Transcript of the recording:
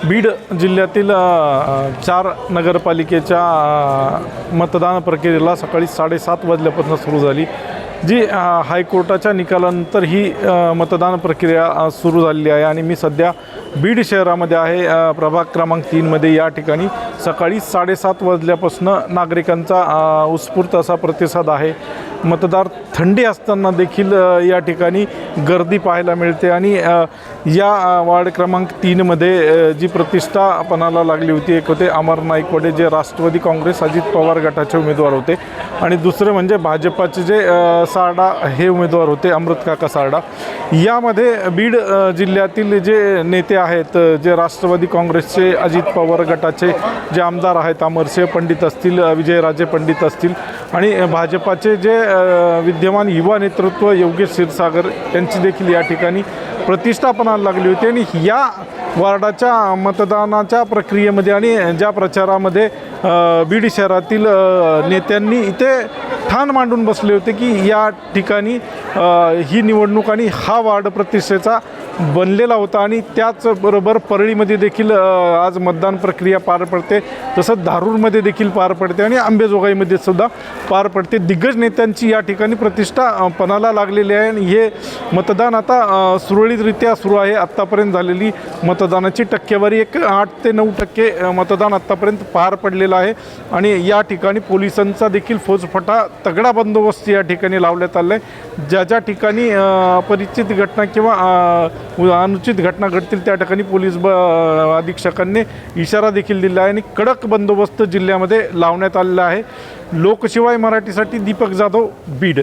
बीड जिल्ह्यातील 4 नगरपालिकेच्या मतदान प्रक्रियेला सकाळी 7:30 वाजल्यापासून सुरू झाली। जी हायकोर्टाच्या निकालानंतर ही मतदान प्रक्रिया सुरू झालेली आहे आणि मी सध्या बीड शहरामध्ये आहे। प्रभाग क्रमांक 3 मध्ये या ठिकाणी सकाळी 7:30 वाजल्यापासून नागरिकांचा उत्स्फूर्त असा प्रतिसाद आहे। मतदार थंडी असताना देखील या ठिकाणी गर्दी पाहायला मिळते आणि या वार्ड क्रमांक 3 मध्ये जी प्रतिष्ठा पणाला लागली होती, एक होते अमर नाईकवाडे जे राष्ट्रवादी काँग्रेस अजित पवार गटाचे उमेदवार होते आणि दुसरे म्हणजे भाजपाचे जे सारडा हे उमेदवार होते, अमृत काका सारडा। यामध्ये बीड जिल्ह्यातील जे नेते आहेत, जे राष्ट्रवादी काँग्रेसचे अजित पवार गटाचे जे आमदार आहेत, अमरसिंह पंडित असतील, विजयराजे पंडित असतील आणि भाजपाचे जे विद्यमान युवा नेतृत्व योगेश क्षीरसागर यांची देखील या ठिकाणी प्रतिष्ठा पणाला लागली होती। आणि या वार्डाच्या मतदानाच्या प्रक्रियेमध्ये आणि ज्या प्रचारामध्ये बीड शहरातील नेत्यांनी इथे ठाण मांडून बसले होते की या ठिकाणी ही निवडणूक आणि हा वार्ड प्रतिष्ठेचा बनलेला होता आणि त्याचबरोबर परळीमध्ये देखील आज मतदान प्रक्रिया पार पडते, तसंच धारूरमध्ये देखील पार पडते आणि अंबेजोगाईमध्ये सुद्धा पार पडते। दिग्गज नेत्यांची या ठिकाणी प्रतिष्ठा पणाला लागलेली आहे आणि हे मतदान आता सुरळीतरित्या सुरू आहे। आत्तापर्यंत झालेली मतदानाची टक्केवारी 8 ते 9% मतदान आत्तापर्यंत पार पडलेलं आहे आणि या ठिकाणी पोलिसांचा देखील फौजफाटा तगडा बंदोबस्त या ठिकाणी लावण्यात आला आहे। ज्या ठिकाणी अपरिचित घटना किंवा अनुचित घटना घडतील त्या ठिकाणी पोलीस अधीक्षकांनी इशारा देखील दिला आहे आणि कडक बंदोबस्त जिल्ह्यामध्ये लावण्यात आलेला आहे। लोकशिवाय मराठीसाठी दीपक जाधव, बीड।